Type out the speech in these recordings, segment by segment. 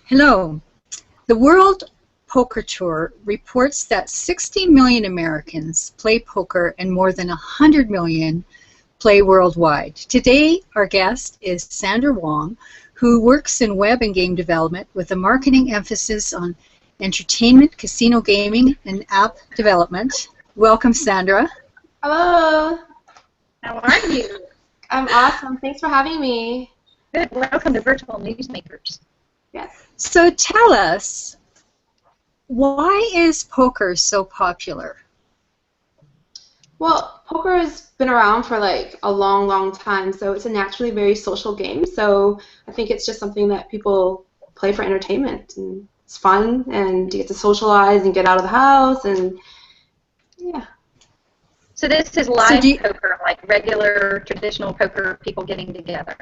Hello. The World Poker Tour reports that 60 million Americans play poker and more than 100 million play worldwide. Today, our guest is Sandra Wong, who works in web and game development with a marketing emphasis on entertainment, casino gaming, and app development. Welcome, Sandra. Hello. How are you? I'm awesome. Thanks for having me. Good. Welcome to Virtual Newsmakers. Yes. So tell us, why is poker so popular? Well, poker has been around for like a long, long time, so it's a naturally very social game. So I think it's just something that people play for entertainment, and it's fun, and you get to socialize and get out of the house, and yeah. So this is live poker, like regular, traditional poker, people getting together.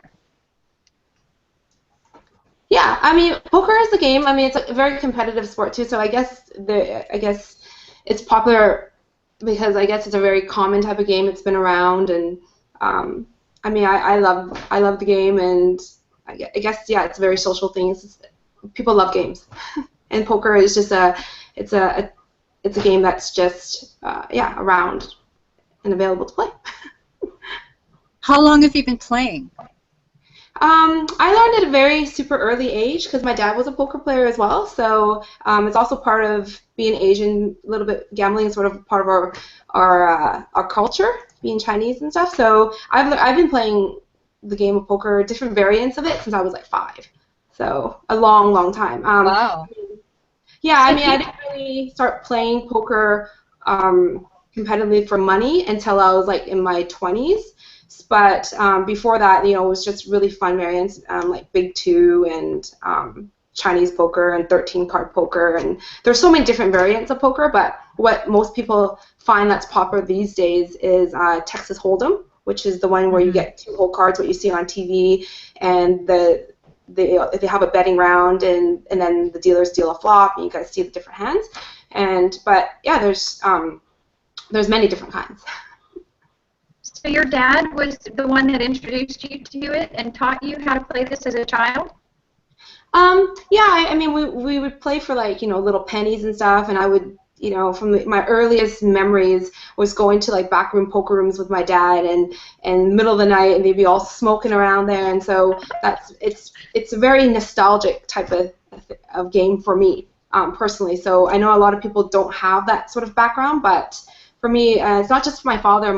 Yeah, I mean, poker is a game. I mean, it's a very competitive sport too. So I guess it's popular because I guess it's a very common type of game. It's been around, and I mean, I love the game, and I guess yeah, it's a very social thing. People love games, and poker is just it's a game that's just yeah, around and available to play. How long have you been playing? I learned at a very super early age because my dad was a poker player as well. So it's also part of being Asian, a little bit gambling is sort of part of our culture, being Chinese and stuff. So I've been playing the game of poker, different variants of it, since I was like 5. So a long, long time. Wow. Yeah, I mean, I didn't really start playing poker competitively for money until I was like in my 20s. But before that, you know, it was just really fun variants like Big Two and Chinese poker and 13-card poker, and there's so many different variants of poker. But what most people find that's popular these days is Texas Hold'em, which is the one where you get 2 whole cards, what you see on TV, and they have a betting round, and then the dealers deal a flop, and you guys see the different hands. But yeah, there's many different kinds. So your dad was the one that introduced you to it and taught you how to play this as a child? Yeah, I mean, we would play for like, you know, little pennies and stuff, and I would, you know, from my earliest memories was going to like backroom poker rooms with my dad, and in the middle of the night, and they'd be all smoking around there, and so it's a very nostalgic type of game for me personally. So I know a lot of people don't have that sort of background, but for me, it's not just my father.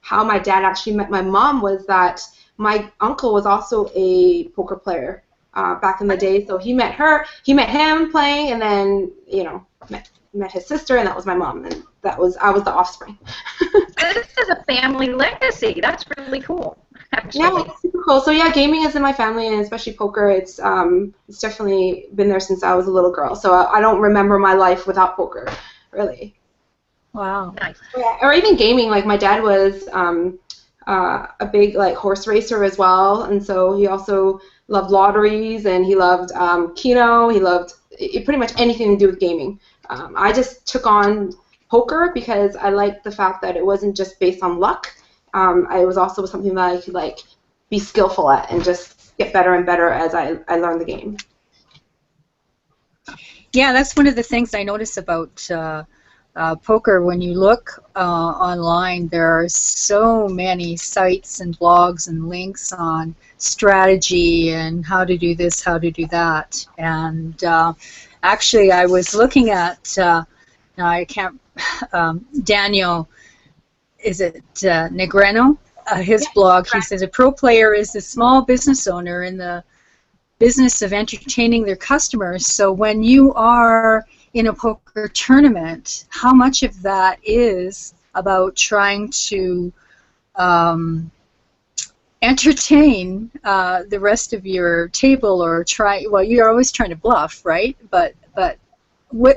How my dad actually met my mom was that my uncle was also a poker player back in the day. So he met him playing, and then, you know, met his sister, and that was my mom, and I was the offspring. This is a family legacy. That's really cool, actually. Yeah, it's super cool. So yeah, gaming is in my family, and especially poker. It's definitely been there since I was a little girl. So I don't remember my life without poker, really. Wow. Nice. Yeah, or even gaming. Like my dad was a big like horse racer as well, and so he also loved lotteries, and he loved Keno. He loved pretty much anything to do with gaming. I just took on poker because I liked the fact that it wasn't just based on luck. It was also something that I could like be skillful at and just get better and better as I learned the game. Yeah, that's one of the things I notice about poker. When you look online, there are so many sites and blogs and links on strategy and how to do this, how to do that. And actually, I was looking at, now I can't, Daniel, is it Negreno? His blog, he says, a pro player is a small business owner in the business of entertaining their customers. So when you are in a poker tournament, how much of that is about trying to entertain the rest of your table, or well, you're always trying to bluff, right? But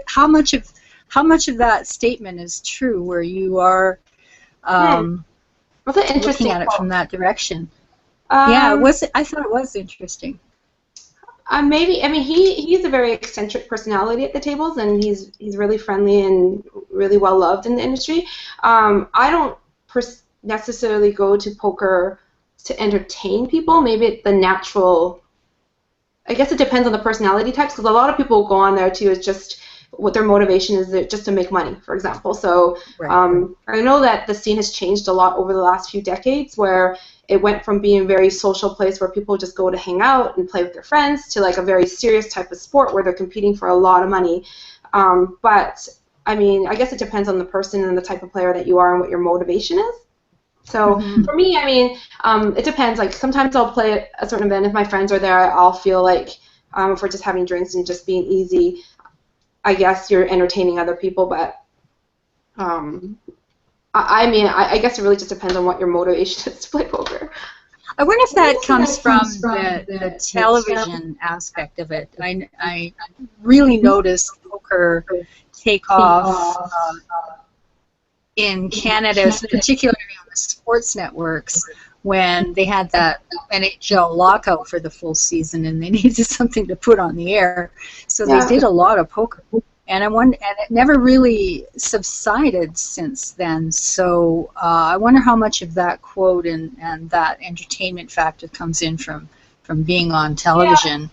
how much of that statement is true, where you are looking at it from that direction? Yeah, I thought it was interesting. Maybe, I mean, he's a very eccentric personality at the tables, and he's really friendly and really well loved in the industry. I don't necessarily go to poker to entertain people. Maybe it's the natural I guess it depends on the personality types, because a lot of people go on there too is just what their motivation is just to make money, for example. So I know that the scene has changed a lot over the last few decades, where it went from being a very social place where people just go to hang out and play with their friends to like a very serious type of sport where they're competing for a lot of money. But I mean, I guess it depends on the person and the type of player that you are and what your motivation is. So for me, I mean, it depends. Like sometimes I'll play at a certain event. If my friends are there, I'll feel like if we're just having drinks and just being easy, I guess you're entertaining other people. But I mean, I guess it really just depends on what your motivation is to play poker. I wonder if that comes from the television aspect of it. I really noticed poker take off in Canada, particularly on the sports networks, when they had that NHL lockout for the full season and they needed something to put on the air. So they did a lot of poker. And it never really subsided since then. So I wonder how much of that quote and that entertainment factor comes in from being on television.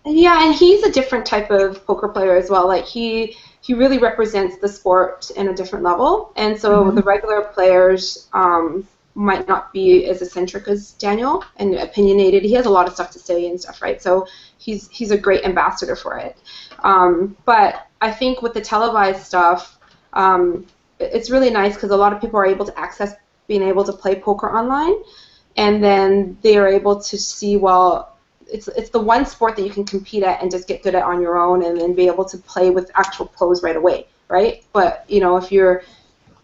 Yeah, and he's a different type of poker player as well. Like he really represents the sport in a different level. And so the regular players might not be as eccentric as Daniel and opinionated. He has a lot of stuff to say and stuff, right? So he's a great ambassador for it. But I think with the televised stuff, it's really nice because a lot of people are able to access being able to play poker online, and then they are able to see, well, it's the one sport that you can compete at and just get good at on your own, and then be able to play with actual pros right away, right? But you know, if you're,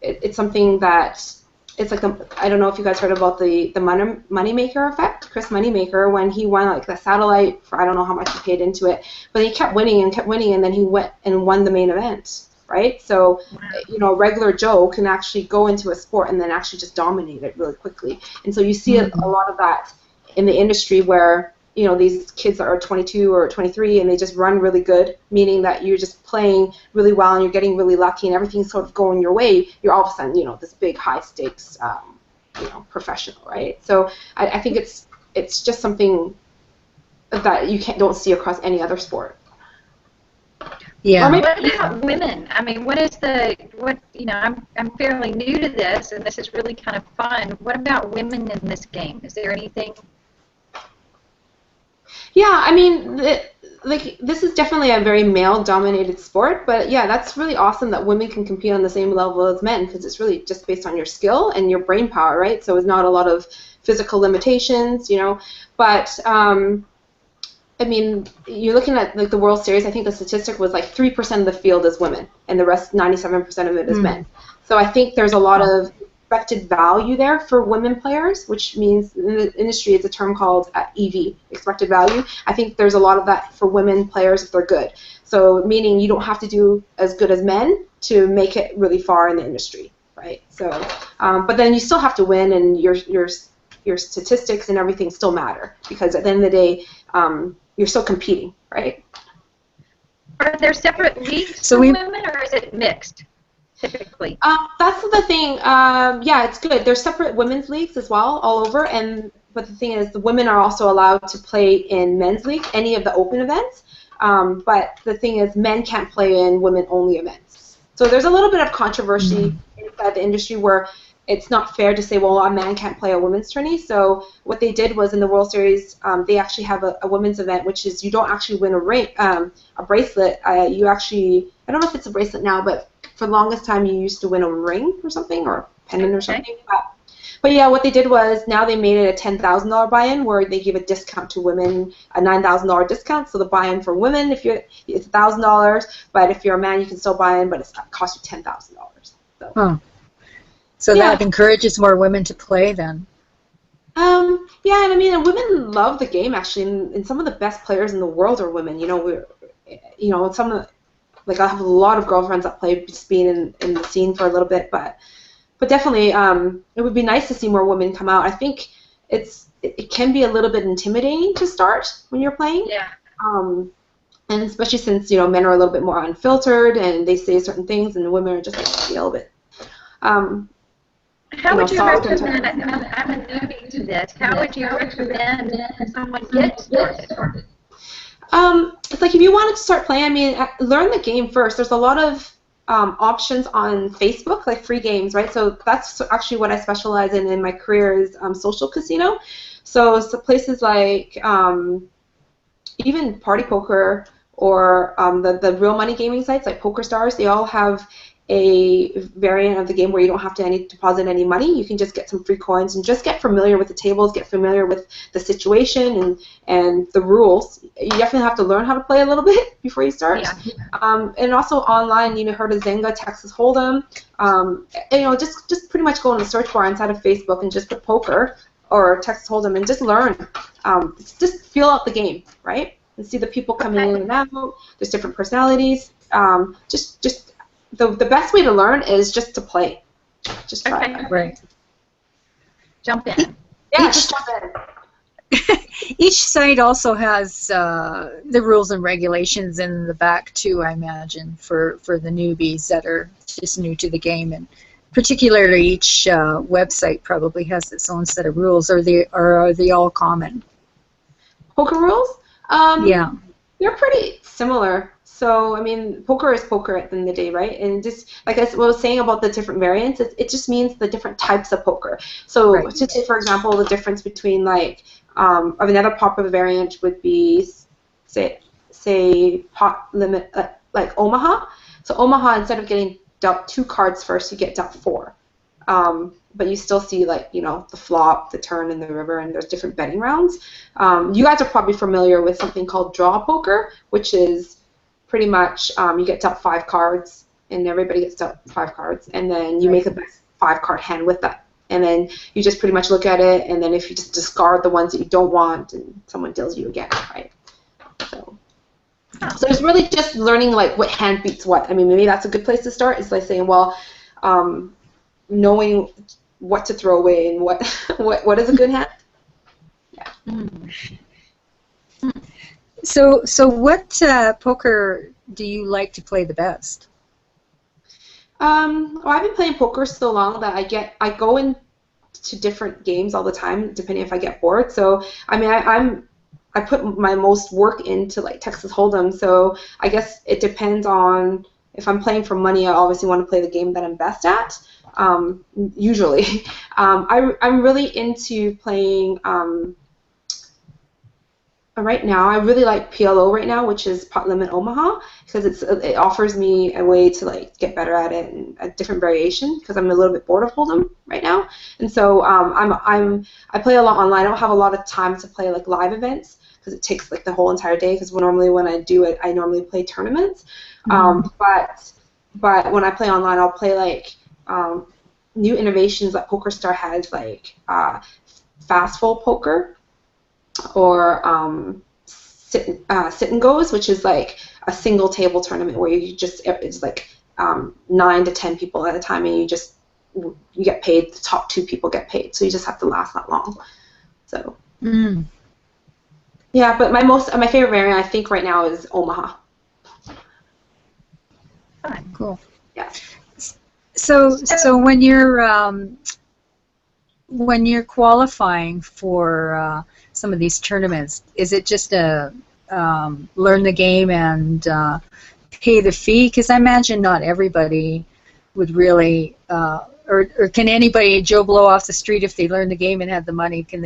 it's something that it's like I don't know if you guys heard about the Moneymaker effect, Chris Moneymaker, when he won like the satellite for I don't know how much he paid into it, but he kept winning, and then he went and won the main event, right? So, you know, regular Joe can actually go into a sport and then actually just dominate it really quickly. And so you see a lot of that in the industry where, you know, these kids are 22 or 23 and they just run really good, meaning that you're just playing really well and you're getting really lucky and everything's sort of going your way. You're all of a sudden, you know, this big high stakes, you know, professional, right? So I think it's just something that you don't see across any other sport. Yeah. What about women? I mean, you know, I'm fairly new to this, and this is really kind of fun. What about women in this game? Is there anything? Yeah, I mean, like this is definitely a very male-dominated sport, but yeah, that's really awesome that women can compete on the same level as men because it's really just based on your skill and your brain power, right? So it's not a lot of physical limitations, you know. But I mean, you're looking at like the World Series. I think the statistic was like 3% of the field is women, and the rest, 97% of it is men. So I think there's a lot of expected value there for women players, which means in the industry it's a term called EV, expected value. I think there's a lot of that for women players if they're good. So meaning you don't have to do as good as men to make it really far in the industry, right? So, but then you still have to win, and your statistics and everything still matter because at the end of the day, you're still competing, right? Are there separate leagues for women, or is it mixed? Typically. That's the thing. Yeah, it's good. There's separate women's leagues as well, all over. But the thing is, the women are also allowed to play in men's leagues, any of the open events. But the thing is, men can't play in women-only events. So there's a little bit of controversy inside the industry where it's not fair to say, well, a man can't play a women's tourney. So what they did was in the World Series, they actually have a women's event, which is you don't actually win a bracelet. You actually, I don't know if it's a bracelet now, but for the longest time, you used to win a ring or something, or a pendant or something. But yeah, what they did was now they made it a $10,000 buy-in where they give a discount to women, a $9,000 discount. So the buy-in for women, it's $1,000, but if you're a man, you can still buy in, but it costs you $10,000. So that encourages more women to play then. Yeah, and I mean, women love the game actually, and some of the best players in the world are women. You know, some of like I have a lot of girlfriends that play just being in the scene for a little bit, but definitely it would be nice to see more women come out. I think it can be a little bit intimidating to start when you're playing. Yeah. And especially since, you know, men are a little bit more unfiltered and they say certain things, and women are just like a little bit. How would you recommend, I'm a newbie to this, how would you recommend someone get started? It's like if you wanted to start playing, I mean, learn the game first. There's a lot of options on Facebook, like free games, right? So that's actually what I specialize in my career is Social Casino. So places like even Party Poker or the real money gaming sites like PokerStars, they all have a variant of the game where you don't have to deposit any money. You can just get some free coins and just get familiar with the tables, get familiar with the situation and the rules. You definitely have to learn how to play a little bit before you start. Yeah. And also online, heard of Zynga, Texas Hold'em. Just pretty much go in the search bar inside of Facebook and just put poker or Texas Hold'em and just learn. Just feel out the game, right? And see the people coming in and out. There's different personalities. The best way to learn is just to play. Just try. Okay. Right. Jump in. Yeah, just jump in. Each site also has the rules and regulations in the back too, I imagine, for the newbies that are just new to the game, and particularly each website probably has its own set of rules. Are they all common? Poker rules? Yeah. They're pretty similar. So, I mean, poker is poker at the end of the day, right? And just like I was saying about the different variants, it just means the different types of poker. So, Right. to say, for example, the difference between like of another popular variant would be say pot limit like Omaha. So Omaha, instead of getting dealt 2 cards first, you get dealt 4. But you still see the flop, the turn, and the river, and there's different betting rounds. You guys are probably familiar with something called draw poker, which is pretty much you get dealt 5 cards, and everybody gets dealt 5 cards, and then you make the best 5-card hand with that. And then you just pretty much look at it, and then if you just discard the ones that you don't want, and someone deals you again, right? So it's really just learning what hand beats what. I mean, maybe that's a good place to start. It's like saying, well, knowing what to throw away and what is a good hand. Yeah. So what poker do you like to play the best? Well, I've been playing poker so long that I go into different games all the time, depending if I get bored. So I mean, I put my most work into Texas Hold'em. So I guess it depends on if I'm playing for money. I obviously want to play the game that I'm best at. Usually, I'm really into playing. Right now, I really like PLO right now, which is Pot Limit Omaha, because it offers me a way to get better at it and a different variation, because I'm a little bit bored of Hold'em right now, and so I play a lot online. I don't have a lot of time to play live events because it takes the whole entire day. Because normally when I do it, I normally play tournaments, but when I play online, I'll play new innovations that PokerStar has, fast fold poker. Or sit and goes, which is a single table tournament where you just it's 9 to 10 people at a time, and you get paid. The top 2 people get paid, so you just have to last that long. So yeah, but my favorite variant I think right now is Omaha. Cool. Yeah. So when you're qualifying for some of these tournaments, is it just a learn the game and pay the fee? Because I imagine not everybody would really, or can anybody, Joe Blow off the street, if they learn the game and have the money, can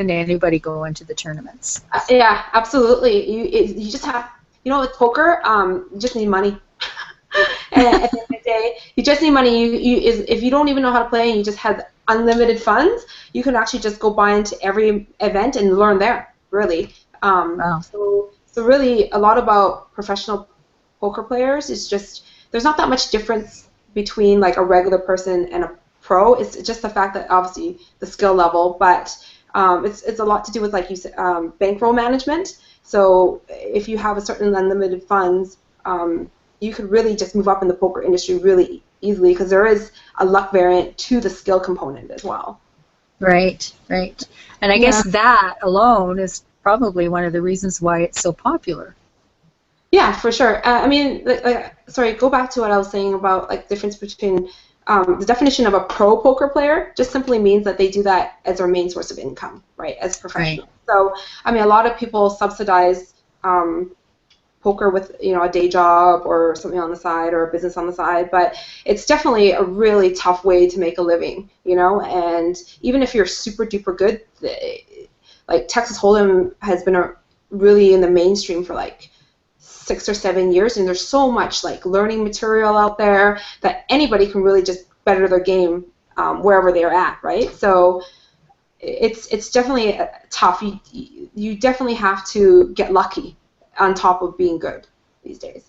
anybody go into the tournaments? Yeah, absolutely. You just have, with poker, you just need money. And at the end of the day, you just need money. If you don't even know how to play and you just have unlimited funds, you can actually just go buy into every event and learn there, really. Wow. So really, a lot about professional poker players is just, there's not that much difference between a regular person and a pro. It's just the fact that obviously the skill level, but it's a lot to do with, like you said, bankroll management. So if you have a certain unlimited funds, you could really just move up in the poker industry really easily, because there is a luck variant to the skill component as well. Right. And I guess that alone is probably one of the reasons why it's so popular. Yeah, for sure. I mean, sorry, go back to what I was saying about the difference between the definition of a pro poker player just simply means that they do that as their main source of income, right, as professionals. Right. So, I mean, a lot of people subsidize poker with, you know, a day job or something on the side or a business on the side, but it's definitely a really tough way to make a living, you know. And even if you're super duper good, like Texas Hold'em has been really in the mainstream for like 6 or 7 years, and there's so much like learning material out there that anybody can really just better their game wherever they're at, right? So it's definitely tough. You definitely have to get lucky on top of being good these days.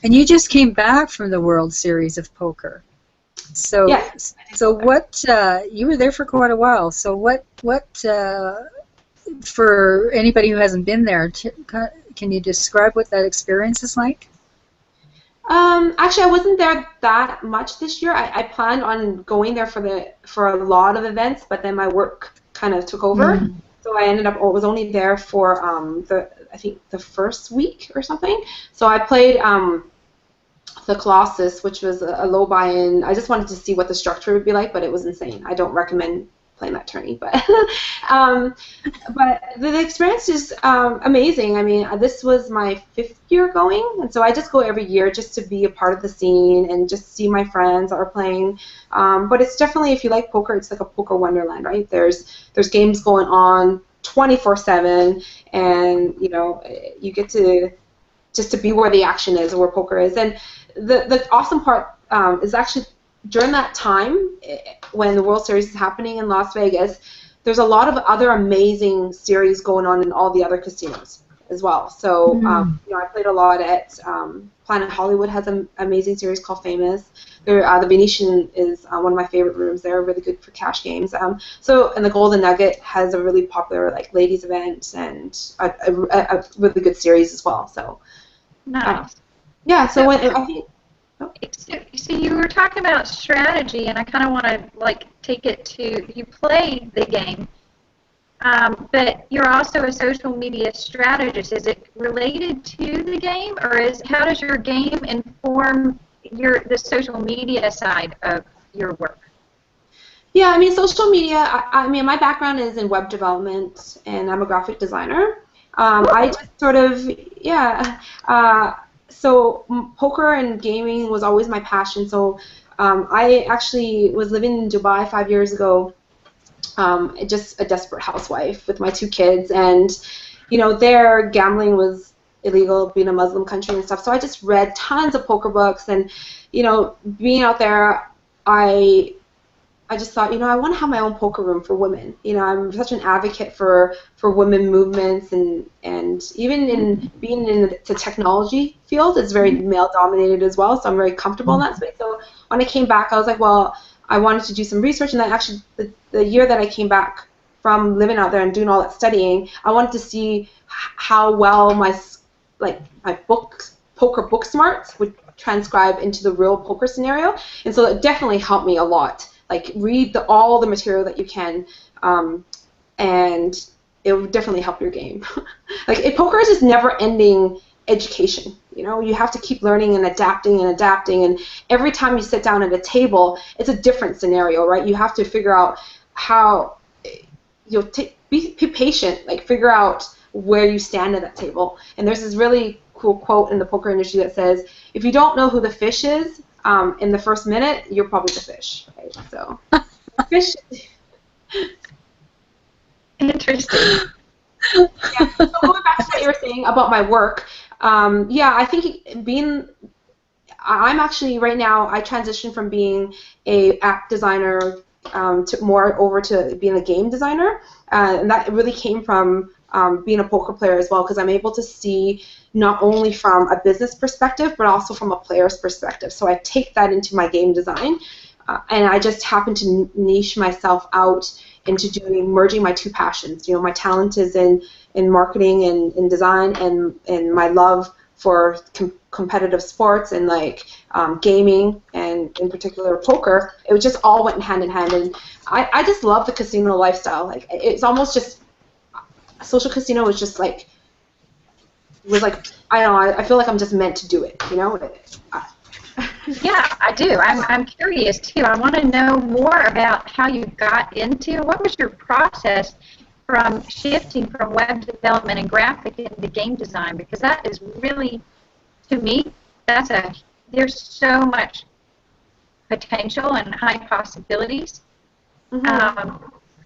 And you just came back from the World Series of Poker. So, yes, so what? You were there for quite a while. So what? For anybody who hasn't been there, can you describe what that experience is like? Actually, I wasn't there that much this year. I planned on going there for a lot of events, but then my work kind of took over. Mm. So I ended up was only there for I think the first week or something. So I played the Colossus, which was a low buy-in. I just wanted to see what the structure would be like, but it was insane. I don't recommend playing that tourney, but but the experience is amazing. I mean, this was my 5th year going, and so I just go every year just to be a part of the scene and just see my friends that are playing. But it's definitely, if you like poker, it's like a poker wonderland, right? There's games going on 24/7, and you know, you get to just to be where the action is, where poker is. And the awesome part is actually during that time when the World Series is happening in Las Vegas, there's a lot of other amazing series going on in all the other casinos as well. So you know, I played a lot at Planet Hollywood has an amazing series called Famous. The Venetian is one of my favorite rooms. They're really good for cash games. And the Golden Nugget has a really popular like ladies event and a really good series as well. So nice. Yeah. So when I think. So you were talking about strategy, and I kind of want to like take it to you play the game, but you're also a social media strategist. Is it related to the game, or how does your game inform the social media side of your work? Yeah, I mean, social media. I mean, my background is in web development, and I'm a graphic designer. I just sort of So poker and gaming was always my passion. So I actually was living in Dubai 5 years ago, just a desperate housewife with my 2 kids, and you know, there gambling was illegal, being a Muslim country and stuff. So I just read tons of poker books, and you know, being out there, I just thought, you know, I want to have my own poker room for women. You know, I'm such an advocate for women movements, and even in being in the technology field, it's very male dominated as well. So I'm very comfortable in that space. So when I came back, I was like, well, I wanted to do some research, and then actually the year that I came back from living out there and doing all that studying, I wanted to see how well my poker book smarts would transcribe into the real poker scenario, and so it definitely helped me a lot. Like, read all the material that you can, and it will definitely help your game. Poker is just never-ending education. You know, you have to keep learning and adapting, and every time you sit down at a table, it's a different scenario, right? You have to figure out how you'll be patient, like figure out where you stand at that table. And there's this really cool quote in the poker industry that says, if you don't know who the fish is, in the first minute, you're probably the fish, right? So, fish. Interesting. Yeah. So going back to what you were saying about my work, yeah, I think I'm actually right now, I transitioned from being a app designer to more over to being a game designer, and that really came from being a poker player as well, because I'm able to see not only from a business perspective, but also from a player's perspective. So I take that into my game design, and I just happen to niche myself out into merging my 2 passions. You know, my talent is in marketing and in design, and my love for competitive sports and gaming, and in particular poker. It just all went hand in hand, and I just love the casino lifestyle. Like, it's almost just Social Casino was just I don't know, I feel like I'm just meant to do it, you know? Yeah, I do. I'm curious, too. I want to know more about how you got into, what was your process from shifting from web development and graphic into game design, because that is really, to me, there's so much potential and high possibilities. I'm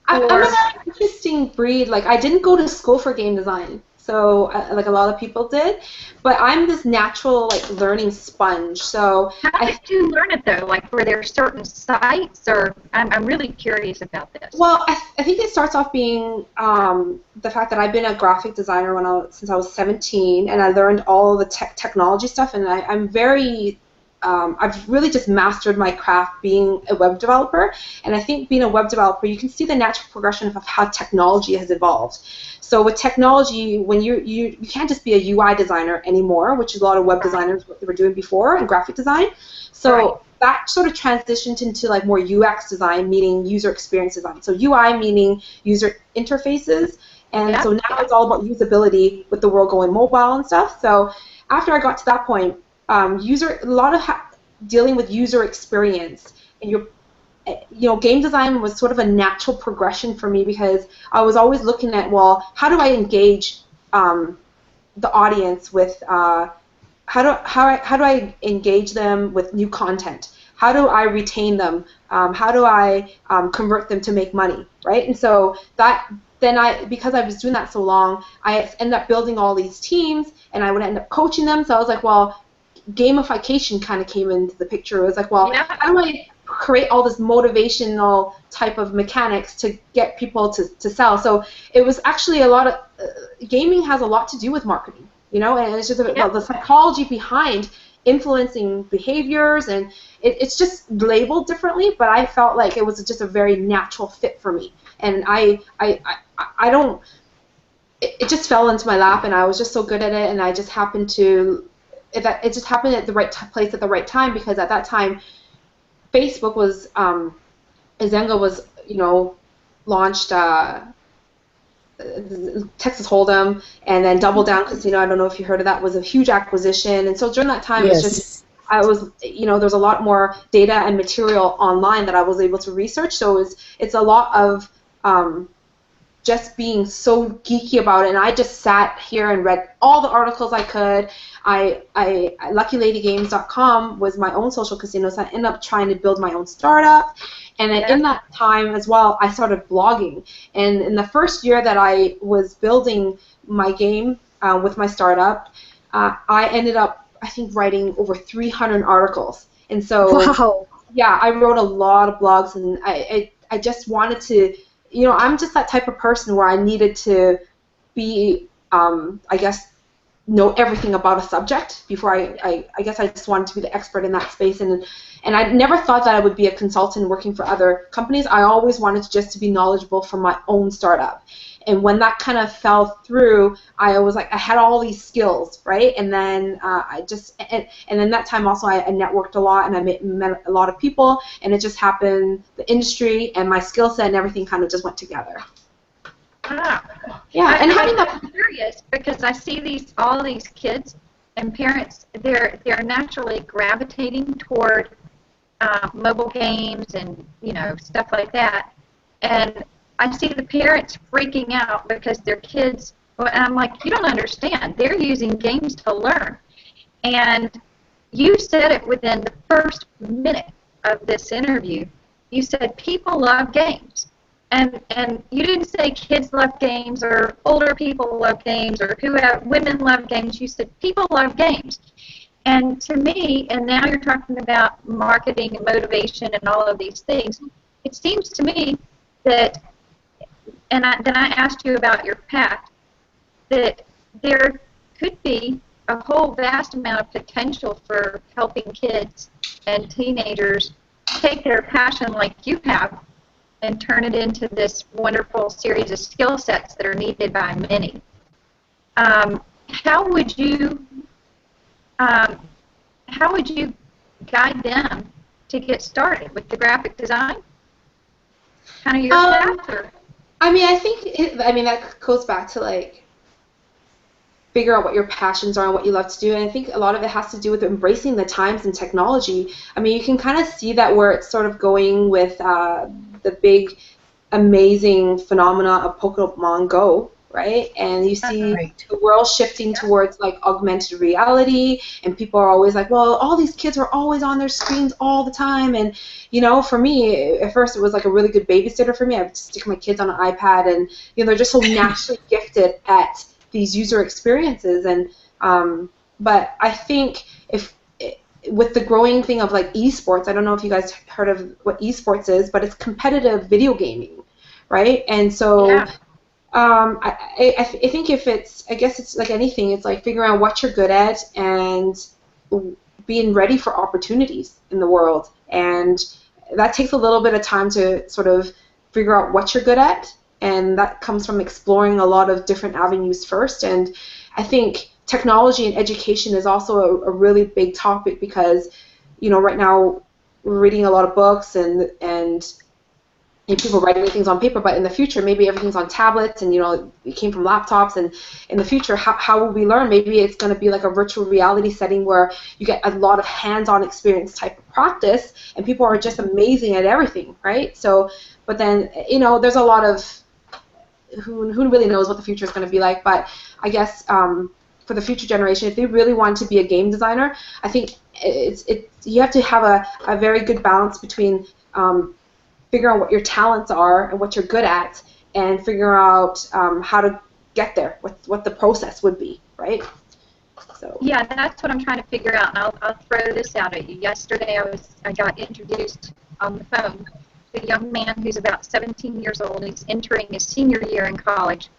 a very interesting breed. Like, I didn't go to school for game design, so like a lot of people did, but I'm this natural like learning sponge. So how did you learn it though? Like, were there certain sites, or I'm really curious about this. Well, I think it starts off being the fact that I've been a graphic designer since I was 17, and I learned all the technology stuff, and I'm very I've really just mastered my craft being a web developer, and I think being a web developer, you can see the natural progression of how technology has evolved. So with technology, when you can't just be a UI designer anymore, which is a lot of web designers what they were doing before in graphic design. So that sort of transitioned into like more UX design, meaning user experience design. So UI meaning user interfaces, and so now it's all about usability with the world going mobile and stuff. So after I got to that point, dealing with user experience, and game design was sort of a natural progression for me, because I was always looking at, well, how do I engage the audience with how do I engage them with new content? How do I retain them? How do I convert them to make money, right? And so because I was doing that so long, I ended up building all these teams, and I would end up coaching them. So I was like, well, gamification kind of came into the picture. It was like, well, how do I create all this motivational type of mechanics to get people to sell? So it was actually a lot of gaming has a lot to do with marketing, and it's just about the psychology behind influencing behaviors, and it's just labeled differently, but I felt like it was just a very natural fit for me, and it just fell into my lap, and I was just so good at it, and I just happened to it just happened at the right place at the right time, because at that time Facebook was Zynga was launched Texas Hold'em, and then Double Down Casino, I don't know if you heard of that, was a huge acquisition, and so during that time there was a lot more data and material online that I was able to research, so it's a lot of just being so geeky about it, and I just sat here and read all the articles I could. LuckyLadyGames.com was my own social casino, so I ended up trying to build my own startup, and then in that time as well, I started blogging, and in the first year that I was building my game with my startup, I ended up, I think, writing over 300 articles, and so I wrote a lot of blogs, and I just wanted to, I'm just that type of person where I needed to be, I guess, know everything about a subject before I guess I just wanted to be the expert in that space, and I never thought that I would be a consultant working for other companies. I always wanted to be knowledgeable from my own startup, and when that kind of fell through, I was like, I had all these skills, right? And then and then that time also I networked a lot, and I met a lot of people, and it just happened, the industry and my skill set and everything kind of just went together. Yeah, and I'm curious, because I see all these kids and parents, they're naturally gravitating toward mobile games and stuff like that, and I see the parents freaking out because their kids, and I'm like, you don't understand, they're using games to learn. And you said it within the first minute of this interview. You said people love games. And you didn't say kids love games or older people love games or women love games. You said people love games. And to me, and now you're talking about marketing and motivation and all of these things, it seems to me that, and then I asked you about your path, that there could be a whole vast amount of potential for helping kids and teenagers take their passion like you have and turn it into this wonderful series of skill sets that are needed by many. How would you guide them to get started with the graphic design? Kind of your path, or? I think that goes back to like figure out what your passions are and what you love to do, and I think a lot of it has to do with embracing the times and technology. You can kind of see that where it's sort of going with the big amazing phenomena of Pokemon Go, right? And you see the world shifting towards like augmented reality, and people are always like, well, all these kids are always on their screens all the time. And you know, for me, at first it was like a really good babysitter for me. I would stick my kids on an iPad, and you know, they're just so naturally gifted at these user experiences. And but I think with the growing thing of like esports, I don't know if you guys heard of what esports is, but it's competitive video gaming, right? And so I think if it's, I guess it's like anything, it's like figuring out what you're good at and being ready for opportunities in the world. And that takes a little bit of time to sort of figure out what you're good at, and that comes from exploring a lot of different avenues first. And I think technology and education is also a really big topic because, you know, right now we're reading a lot of books and people writing things on paper, but in the future maybe everything's on tablets, and you know, it came from laptops. And in the future, how will we learn? Maybe it's going to be like a virtual reality setting where you get a lot of hands-on experience type of practice, and people are just amazing at everything, right? So, but then, you know, there's a lot of who really knows what the future is going to be like. But I guess for the future generation, if they really want to be a game designer, I think you have to have a very good balance between figure out what your talents are and what you're good at, and figure out how to get there, what the process would be, right? So yeah, that's what I'm trying to figure out, and I'll throw this out at you. Yesterday I got introduced on the phone to a young man who's about 17 years old. He's entering his senior year in college,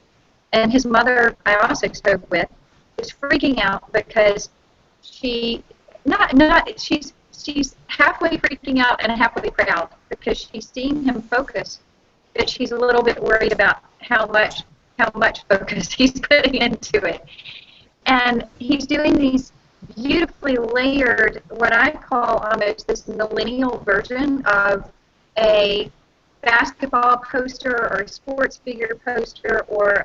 and his mother I also spoke with was freaking out because she's halfway freaking out and halfway proud because she's seeing him focus, but she's a little bit worried about how much focus he's putting into it. And he's doing these beautifully layered, what I call almost this millennial version of a basketball poster or a sports figure poster, or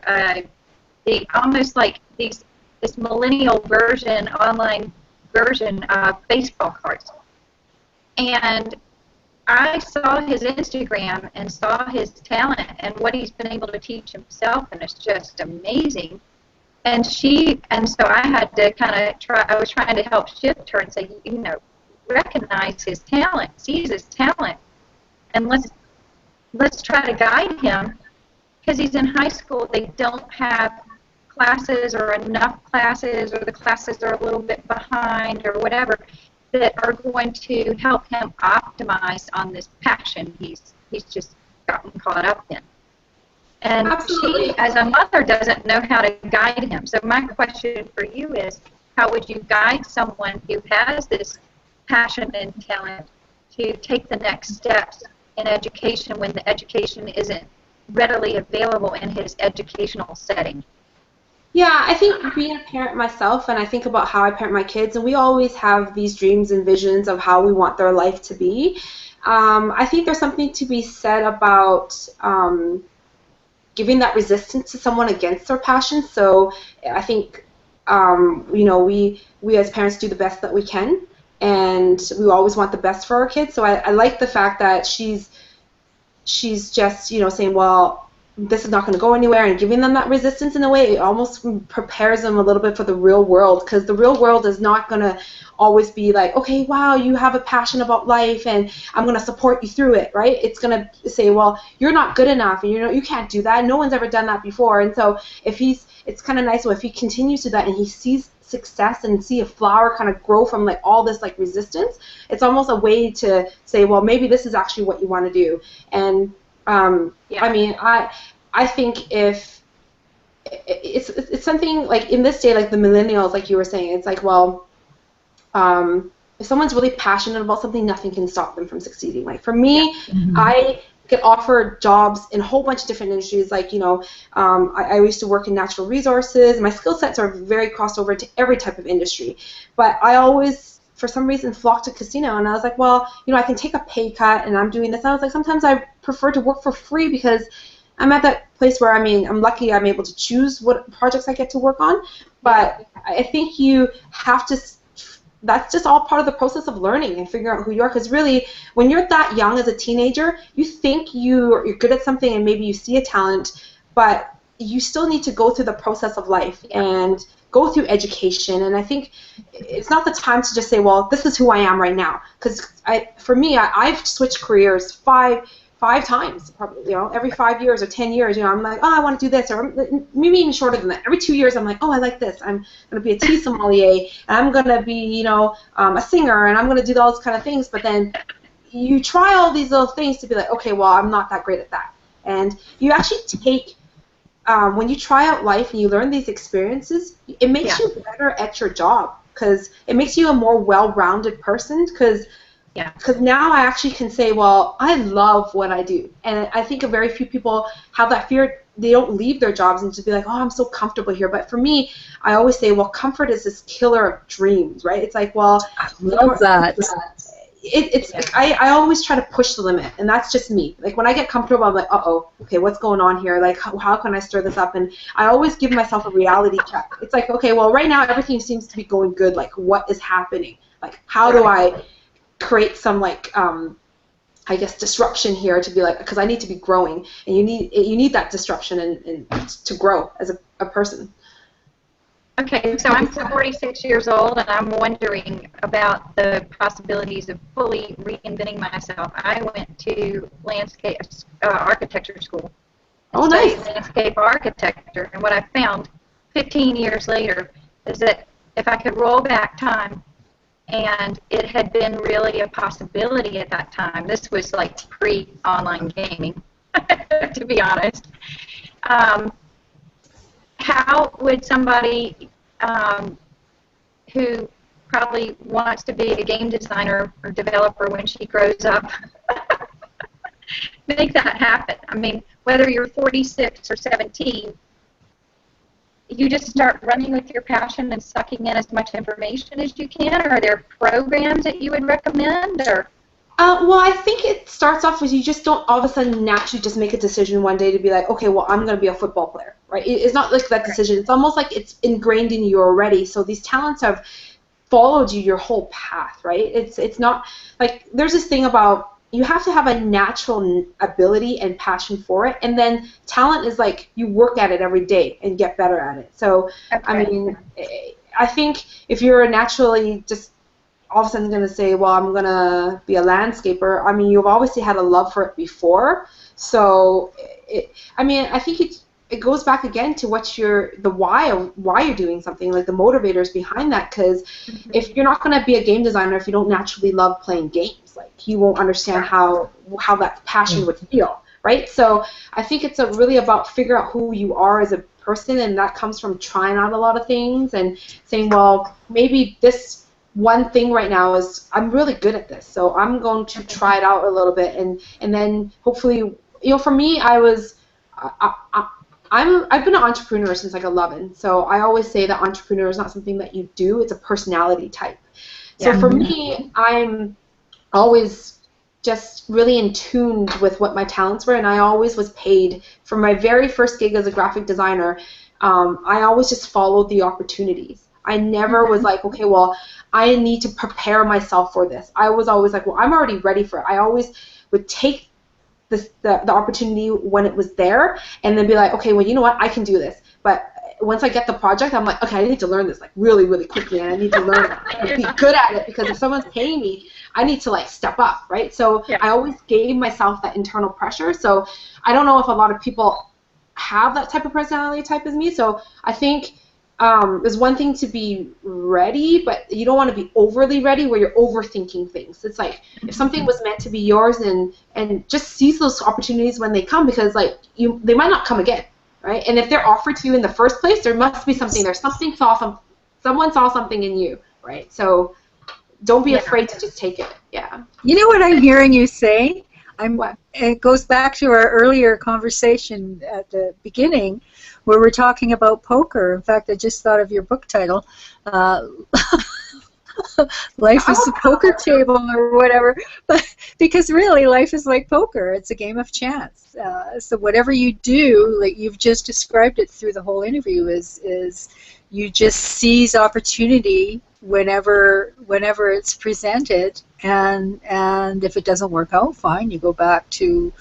almost like this millennial version, online version of baseball cards. And I saw his Instagram and saw his talent and what he's been able to teach himself, and it's just amazing. And so I had to kind of I was trying to help shift her and say, you know, recognize his talent, seize his talent, and let's try to guide him, because he's in high school. They don't have classes or enough classes, or the classes are a little bit behind or whatever, that are going to help him optimize on this passion he's just gotten caught up in. And Absolutely. She, as a mother, doesn't know how to guide him. So my question for you is, how would you guide someone who has this passion and talent to take the next steps in education when the education isn't readily available in his educational setting? Yeah, I think being a parent myself, and I think about how I parent my kids, and we always have these dreams and visions of how we want their life to be. I think there's something to be said about giving that resistance to someone against their passion. So I think, you know, we as parents do the best that we can, and we always want the best for our kids. So I like the fact that she's just, you know, saying, well, this is not going to go anywhere, and giving them that resistance in a way, it almost prepares them a little bit for the real world, because the real world is not going to always be like, okay, wow, you have a passion about life and I'm going to support you through it, right? It's going to say, well, you're not good enough, and you can't do that. No one's ever done that before. And so it's kind of nice if he continues to that and he sees success and see a flower kind of grow from like all this like resistance, it's almost a way to say, well, maybe this is actually what you want to do. And I mean, I think if it's something like in this day, like the millennials, like you were saying, it's like, well, if someone's really passionate about something, nothing can stop them from succeeding. Like for me, I get offered jobs in a whole bunch of different industries. Like, you know, I used to work in natural resources. My skill sets are very crossed over to every type of industry. But I always, for some reason, flocked to casino, and I was like, well, you know, I can take a pay cut, and I'm doing this. And I was like, sometimes I prefer to work for free, because I'm at that place where, I mean, I'm lucky I'm able to choose what projects I get to work on. But I think you have to that's just all part of the process of learning and figuring out who you are. Because really, when you're that young as a teenager, you think you're good at something and maybe you see a talent, but you still need to go through the process of life and go through education. And I think it's not the time to just say, well, this is who I am right now. Because for me, I've switched careers five times, probably, you know, every 5 years or 10 years, you know, I'm like, oh, I want to do this, or maybe even shorter than that. Every 2 years, I'm like, oh, I like this. I'm going to be a tea sommelier, and I'm going to be, you know, a singer, and I'm going to do those kind of things. But then you try all these little things to be like, okay, well, I'm not that great at that. And you actually take, when you try out life and you learn these experiences, it makes you better at your job, because it makes you a more well-rounded person, because now I actually can say, well, I love what I do. And I think very few people have that fear. They don't leave their jobs and just be like, oh, I'm so comfortable here. But for me, I always say, well, comfort is this killer of dreams, right? It's like, well, I love that. I always try to push the limit, and that's just me. Like, when I get comfortable, I'm like, uh-oh, okay, what's going on here? Like, how can I stir this up? And I always give myself a reality check. It's like, okay, well, right now everything seems to be going good. Like, what is happening? Like, how do I create some, like, I guess, disruption here to be like, because I need to be growing, and you need that disruption and to grow as a person. Okay, so I'm 46 years old, and I'm wondering about the possibilities of fully reinventing myself. I went to landscape architecture school. Oh, nice. Landscape architecture, and what I found 15 years later is that if I could roll back time, and it had been really a possibility at that time. This was like pre-online gaming, to be honest. How would somebody who probably wants to be a game designer or developer when she grows up make that happen? I mean, whether you're 46 or 17, you just start running with your passion and sucking in as much information as you can? Or are there programs that you would recommend? Or well, I think it starts off with you just don't all of a sudden naturally just make a decision one day to be like, okay, well, I'm going to be a football player, right? It's not like that decision. It's almost like it's ingrained in you already. So these talents have followed you your whole path, right? It's not like there's this thing about you have to have a natural ability and passion for it, and then talent is like you work at it every day and get better at it. So, I mean, I think if you're naturally just all of a sudden going to say, well, I'm going to be a landscaper, I mean, you've obviously had a love for it before. So, I mean, I think it goes back again to what's the why of why you're doing something, like the motivators behind that, because if you're not going to be a game designer if you don't naturally love playing games, like you won't understand how that passion would feel, right? So I think it's really about figuring out who you are as a person, and that comes from trying out a lot of things and saying, well, maybe this one thing right now is I'm really good at this, so I'm going to try it out a little bit, and then hopefully, you know, for me, I've been an entrepreneur since like 11, so I always say that entrepreneur is not something that you do, it's a personality type. So for me, I'm always just really in tune with what my talents were, and I always was paid for my very first gig as a graphic designer. I always just followed the opportunities. I never was like, okay, well, I need to prepare myself for this. I was always like, well, I'm already ready for it. I always would take the opportunity when it was there, and then be like, okay, well, you know what, I can do this. But once I get the project, I'm like, okay, I need to learn this like really, really quickly, and I need to learn it and be good at it, because if someone's paying me, I need to like step up, right? So I always gave myself that internal pressure. So I don't know if a lot of people have that type of personality type as me. So I think there's one thing to be ready, but you don't want to be overly ready where you're overthinking things. It's like if something was meant to be yours, and just seize those opportunities when they come, because like they might not come again, right? And if they're offered to you in the first place, there must be something there. Someone saw something in you, right? So don't be afraid to just take it. Yeah. You know what I'm hearing you say? What? It goes back to our earlier conversation at the beginning, where we're talking about poker. In fact, I just thought of your book title, Life is a Poker Table or whatever. But because really, life is like poker. It's a game of chance. So whatever you do, like you've just described it through the whole interview, is you just seize opportunity whenever it's presented, and if it doesn't work out, fine, you go back to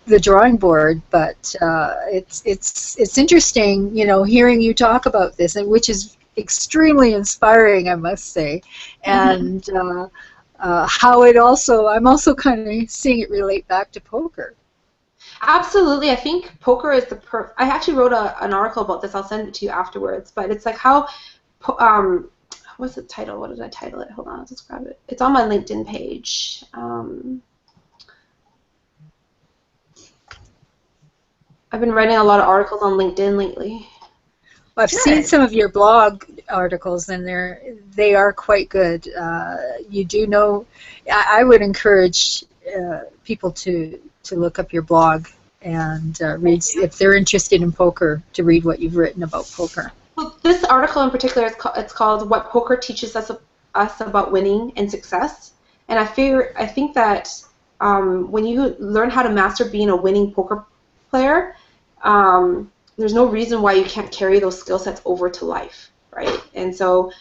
the drawing board. But it's interesting, hearing you talk about this, and which is extremely inspiring, I must say, and how it also, I'm also kind of seeing it relate back to poker. Absolutely. I think poker is I actually wrote an article about this. I'll send it to you afterwards. But it's like how, what's the title? What did I title it? Hold on, let's just grab it. It's on my LinkedIn page. I've been writing a lot of articles on LinkedIn lately. I've seen some of your blog articles, and they are quite good. You do know, I would encourage people to look up your blog and read, if they're interested in poker, to read what you've written about poker. Well, this article in particular, it's called "What Poker Teaches Us About Winning and Success," and I think that when you learn how to master being a winning poker player, there's no reason why you can't carry those skill sets over to life, right? And so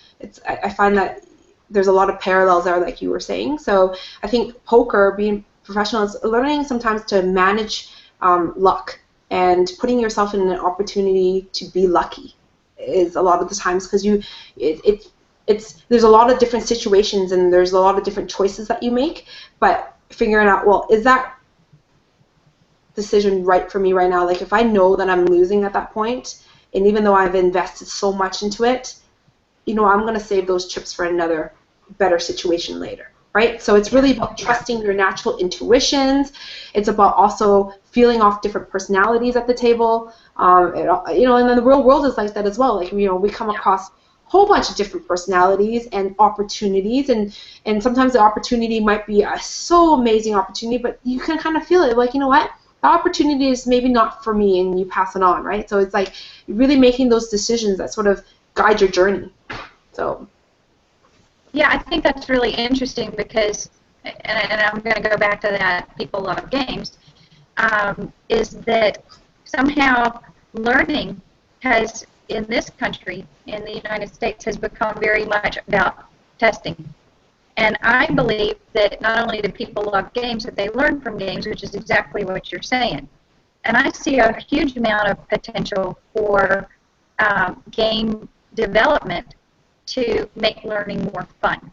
I find that there's a lot of parallels there, like you were saying. So I think poker, being professional, is learning sometimes to manage luck and putting yourself in an opportunity to be lucky is a lot of the times, because there's a lot of different situations and there's a lot of different choices that you make, but figuring out, well, is that decision right for me right now? Like, if I know that I'm losing at that point, and even though I've invested so much into it, I'm going to save those chips for another better situation later, right? So it's really about trusting your natural intuitions. It's about also feeling off different personalities at the table. And then the real world is like that as well. Like, we come across a whole bunch of different personalities and opportunities, and sometimes the opportunity might be a so amazing opportunity, but you can kind of feel it, like, you know what? The opportunity is maybe not for me, and you pass it on, right? So it's like really making those decisions that sort of guide your journey. So yeah, I think that's really interesting because, and I'm going to go back to that, people love games, is that somehow learning has, in this country, in the United States, has become very much about testing. And I believe that not only do people love games, that they learn from games, which is exactly what you're saying. And I see a huge amount of potential for game development to make learning more fun.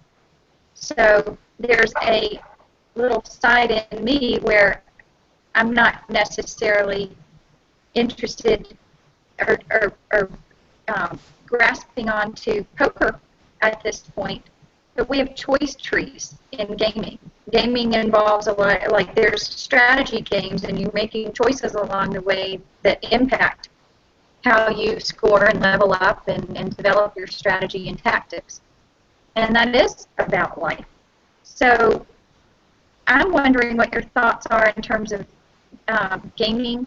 So there's a little side in me where I'm not necessarily interested or grasping onto poker at this point. But we have choice trees in gaming. Gaming involves a lot, like there's strategy games, and you're making choices along the way that impact how you score and level up and develop your strategy and tactics. And that is about life. So I'm wondering what your thoughts are in terms of gaming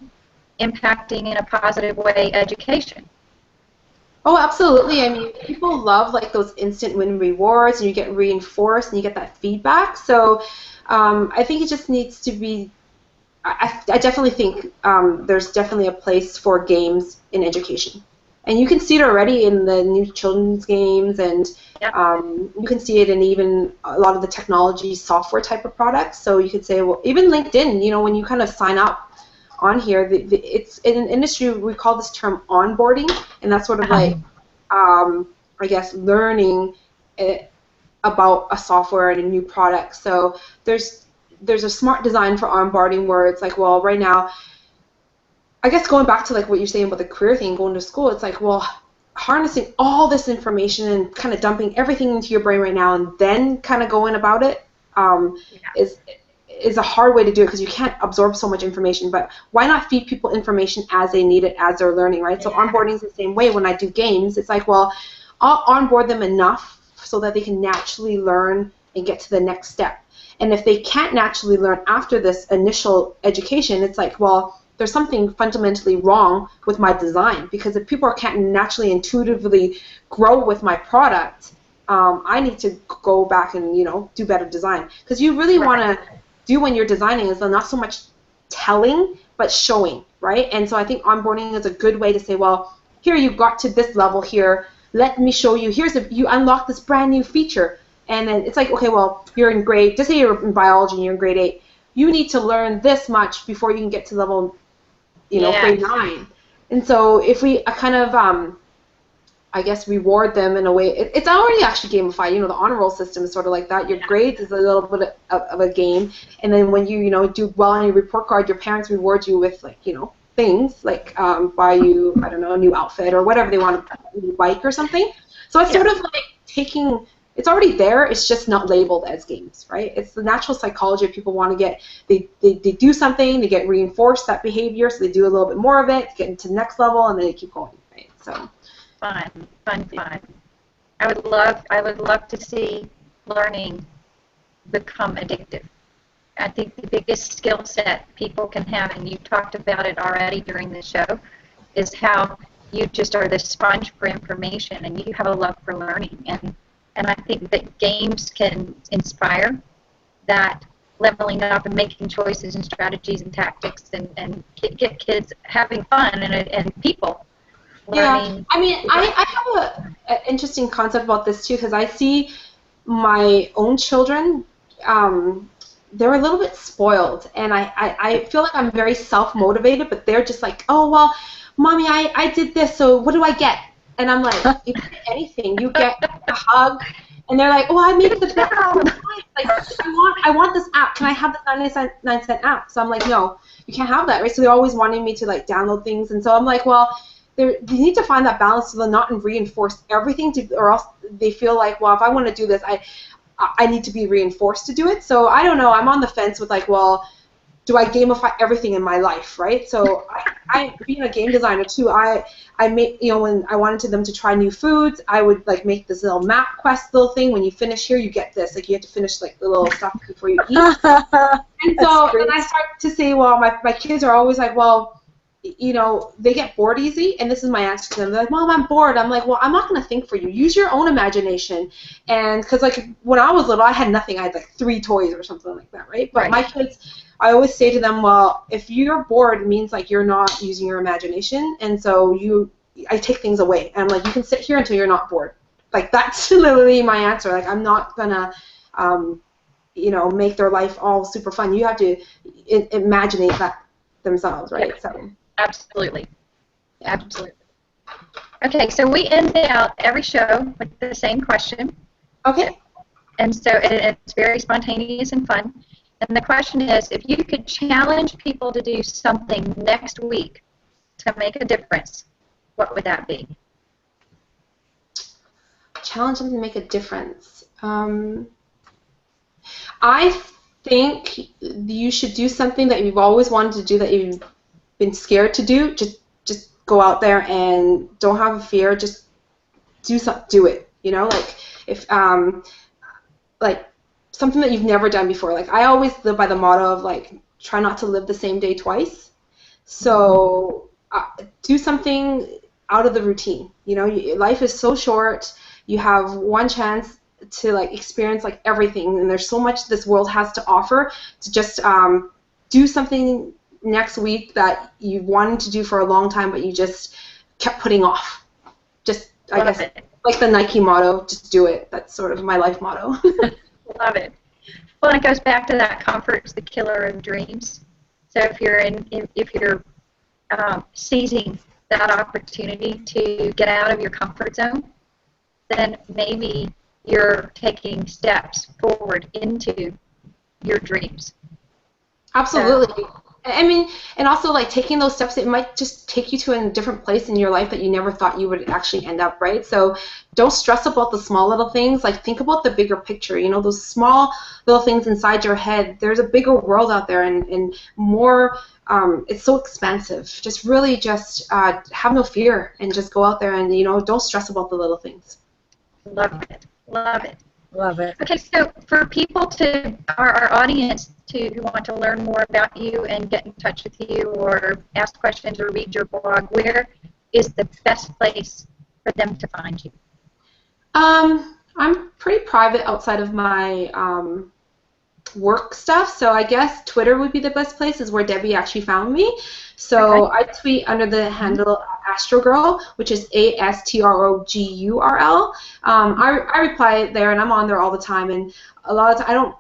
impacting in a positive way education. Oh, absolutely. I mean, people love like those instant win rewards, and you get reinforced, and you get that feedback. So I think it just needs to be. I definitely think there's definitely a place for games in education, and you can see it already in the new children's games, and you can see it in even a lot of the technology software type of products. So you could say, well, even LinkedIn. When you kind of sign up on here, it's in an industry we call this term onboarding, and that's sort of like I guess learning about a software and a new product. So there's a smart design for onboarding where it's like, well, right now, I guess going back to like what you're saying about the career thing, going to school, it's like, well, harnessing all this information and kind of dumping everything into your brain right now and then kind of going about it is a hard way to do it, because you can't absorb so much information. But why not feed people information as they need it, as they're learning, right? So onboarding is the same way. When I do games, it's like, well, I'll onboard them enough so that they can naturally learn and get to the next step. And if they can't naturally learn after this initial education, it's like, well, there's something fundamentally wrong with my design, because if people can't naturally intuitively grow with my product, I need to go back and do better design. Because you really want to do when you're designing is not so much telling, but showing, right? And so I think onboarding is a good way to say, well, here you got to this level here. let me show you. You unlock this brand new feature. And then it's like, okay, well, you're in just say you're in biology and you're in grade 8. You need to learn this much before you can get to level, grade 9. And so if we kind of, I guess, reward them in a way, it's already actually gamified. The honor roll system is sort of like that. Your grades is a little bit of a game. And then when you, do well on your report card, your parents reward you with, like, things like buy you, I don't know, a new outfit or whatever they want, a new bike or something. So it's sort of like taking... It's already there. It's just not labeled as games, right? It's the natural psychology of people want to get, they do something, they get reinforced that behavior, so they do a little bit more of it, get into the next level, and then they keep going, right? So fun. I would love to see learning become addictive. I think the biggest skill set people can have, and you talked about it already during the show, is how you just are the sponge for information, and you have a love for learning. And I think that games can inspire that leveling up and making choices and strategies and tactics and get kids having fun and people learning. Yeah, I mean, I have an interesting concept about this too, because I see my own children, they're a little bit spoiled, and I feel like I'm very self-motivated, but they're just like, oh, well, Mommy, I did this, so what do I get? And I'm like, you don't get anything. You get a hug, and they're like, oh, I made it the best. Like, I want this app. Can I have this 99-cent app? So I'm like, no, you can't have that, right? So they're always wanting me to, like, download things, and so I'm like, well, you need to find that balance so they're not reinforce everything, or else they feel like, well, if I want to do this, I need to be reinforced to do it. So I don't know. I'm on the fence with, like, well, do I gamify everything in my life, right? So I being a game designer too, I make, when I wanted them to try new foods, I would, like, make this little map quest little thing. When you finish here, you get this. Like, you have to finish, like, the little stuff before you eat. And so then I start to say, well, my kids are always like, well, they get bored easy, and this is my answer to them. They're like, Mom, I'm bored. I'm like, well, I'm not going to think for you. Use your own imagination. And because, like, when I was little, I had nothing. I had, like, 3 toys or something like that, right? But my kids, I always say to them, well, if you're bored, it means, like, you're not using your imagination, and so I take things away. And I'm like, you can sit here until you're not bored. Like, that's literally my answer. Like, I'm not going to, make their life all super fun. You have to imagine that themselves, right? Yep. So. Absolutely. Okay, so we end out every show with the same question. Okay. And so it's very spontaneous and fun. And the question is, if you could challenge people to do something next week to make a difference, what would that be? Challenge them to make a difference. I think you should do something that you've always wanted to do that you've been scared to do. Just go out there and don't have a fear. Just do it. Like, if like something that you've never done before. Like, I always live by the motto of, like, try not to live the same day twice. So do something out of the routine. Life is so short. You have one chance to, like, experience, like, everything, and there's so much this world has to offer. To just do something next week that you've wanted to do for a long time, but you just kept putting off. I guess, like the Nike motto, just do it. That's sort of my life motto. Love it. Well, it goes back to that comfort's the killer of dreams. So if you're seizing that opportunity to get out of your comfort zone, then maybe you're taking steps forward into your dreams. Absolutely. I mean, and also, like, taking those steps, it might just take you to a different place in your life that you never thought you would actually end up, right? So don't stress about the small little things. Like, think about the bigger picture. Those small little things inside your head. There's a bigger world out there, and more. It's so expensive. Just really just have no fear and just go out there and, don't stress about the little things. Love it. Love it. Love it. Okay, so for people our audience who want to learn more about you and get in touch with you or ask questions or read your blog, where is the best place for them to find you? I'm pretty private outside of my work stuff. So I guess Twitter would be the best place, is where Debbie actually found me. So I tweet under the handle AstroGirl, which is ASTROGURL. I reply there, and I'm on there all the time. And a lot of times I don't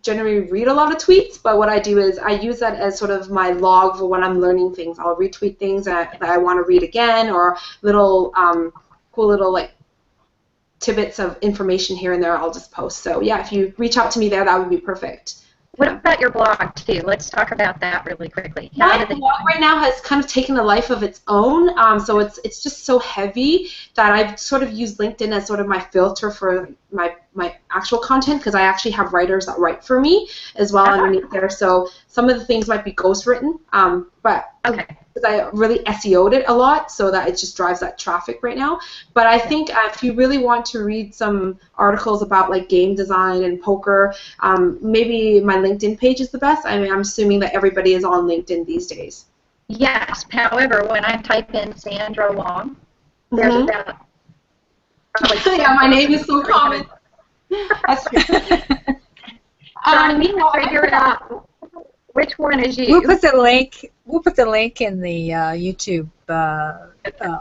generally read a lot of tweets, but what I do is I use that as sort of my log for when I'm learning things. I'll retweet things that I want to read again, or little cool little like tidbits of information here and there I'll just post. So yeah, if you reach out to me there, that would be perfect. What about your blog too? Let's talk about that really quickly. My blog right now has kind of taken a life of its own. So it's just so heavy that I've sort of used LinkedIn as sort of my filter for my actual content, because I actually have writers that write for me as well underneath there. So some of the things might be ghostwritten, but because I really SEO'd it a lot, so that it just drives that traffic right now. But I think if you really want to read some articles about like game design and poker, maybe my LinkedIn page is the best. I mean, I'm assuming that everybody is on LinkedIn these days. Yes. However, when I type in Sandra Long, there's about yeah, my name is so common. That's true. I need to figure out which one is you. We'll put the link. We'll put the link in the YouTube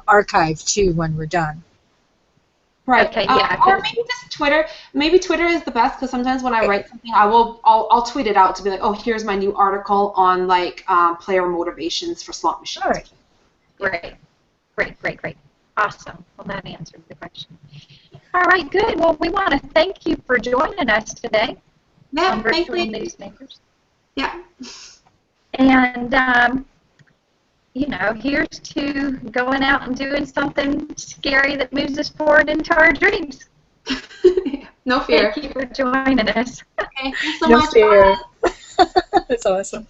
archive too when we're done. Right. Okay. Yeah. Or maybe just Twitter. Maybe Twitter is the best, because sometimes when I write something, I'll tweet it out to be like, oh, here's my new article on like player motivations for slot machines. All right. Great. Awesome. Well, that answered the question. All right, good. Well, we want to thank you for joining us today on Virtual Newsmakers. Yeah. And, you know, here's to going out and doing something scary that moves us forward into our dreams. No fear. Thank you for joining us. Okay, thanks so No much. fear. That's awesome.